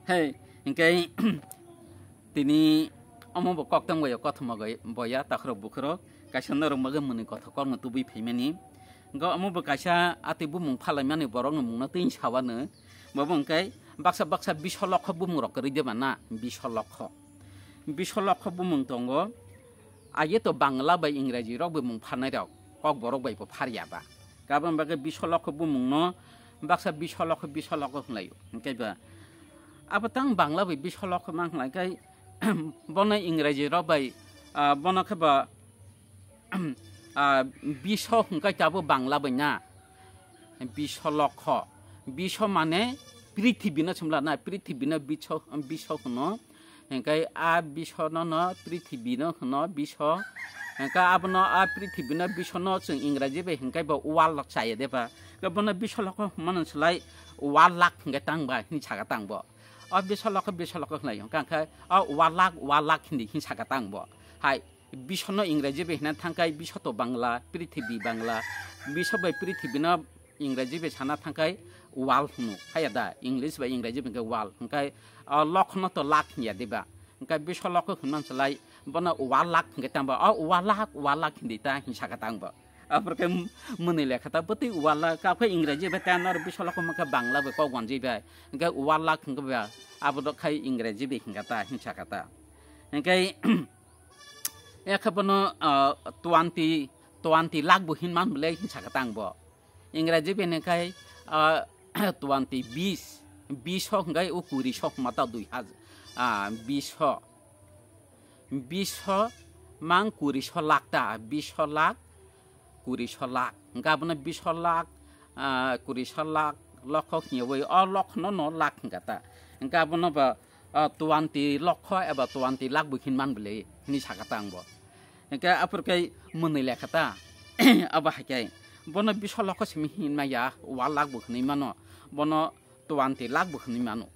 hey ingkai tini omo bo kok tang boya koth mo boya takhro bukhro kaisa norok maga muni koth kor mo tubi phaimani go omo bo kaisa ati bumung phalaimani borok mung na tin sawano bobo ingkai baksa 20 lakh bumung rok ri deba na 20 lakh bumung tongo aye to bangla bai ingraji rok bumung phanai rok kok borok bai po phariya ba gabon baga 20 lakh bumung no baksa 20 lakh hlai ingkai ba abatang bangla bai 20 lakh mang lai kai bonna ingraji rok bai bonna khaba 20 hingkai tabo bangla bai na 20 লক্ষ 20 মানে পৃথিবী না সমলা না পৃথিবী না 20 হনো হেঙ্কাই আ 20 ন পৃথিবী ন হনো 20 হেঙ্কা আবনো আ পৃথিবী না 20 ন जों इंराजि বে হেঙ্কাই বা ওয়াল লাখ চাইয়ে দেবা গবনা 20 লক্ষ মানুষলাই ওয়াল লাখ হেঙ্কা তাংবা নি ছাগা তাংবো অ 20 লক্ষ লাই হেঙ্কা অ ওয়াল লাখ হিন্দি হি ছাগা তাংবো হাই 20 ন इंराजि বে হেনা থাংকাই 20 তো বাংলা পৃথিবী বাংলা 20 bai পৃথিবী না इंराजि বে সানা থাংকাই wal hunu haya da english ba ingraji ba wal hangkai lok no to lak nya deba hangkai 20 lok hunman salai bana wal lak hangkai tamba wal lak hindi ta hinsa ka tangba aporke muni lekha ta pati wal ka kha ingraji ba tanor 20 lok maka bangla ba ko gonji ba hangkai wal lak hangkai ba abodo khai ingraji ba hingka ta hinsa ka ta hangkai ekhabono 20 lak bu hinman bele hinsa ka tangbo ingraji ba nekai 20 hinggai ukuri sok mata 20 mang kuri solak ta 20 lak kuri solak ngabna 20 lak kuri solak lokhok nyewe lokh no lak ngata ngabna ba 20 lokh eba 20 lak bukhin man bele ni sakatang bo engka apurkai munai lekhata aba hakai bono 20 lakh simi hin maya 1 lakh bukhni mano bono 20 lakh bukhni mano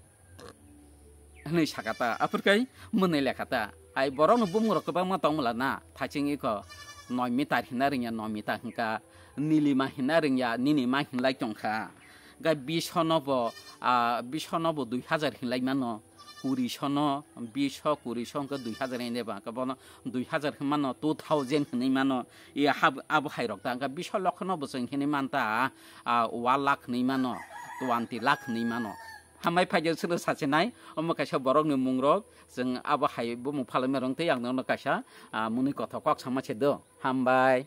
nei sakata apurkai munai lekhata ai borong bumung rok ba ma tongmala na thaching ko 9 mitar hinaring ya 9 mitar hingka nilima hinaring ya ninima hinlai tongkha ga 20 nobo 2000 hinlai mano kuri sono 20 kuri sonko 2000 ene ba ka bono 2000 mano 2000 ni mano i abu hairok ta ka 20 lakh no boseng hini manta 1 lakh ni mano 20 lakh ni mano hamai phajel suru sasenai omo kaisa borok ni mungrok जों abu hai bu mung phalame rong te yang no kaisa muni kotha kok samache do hambai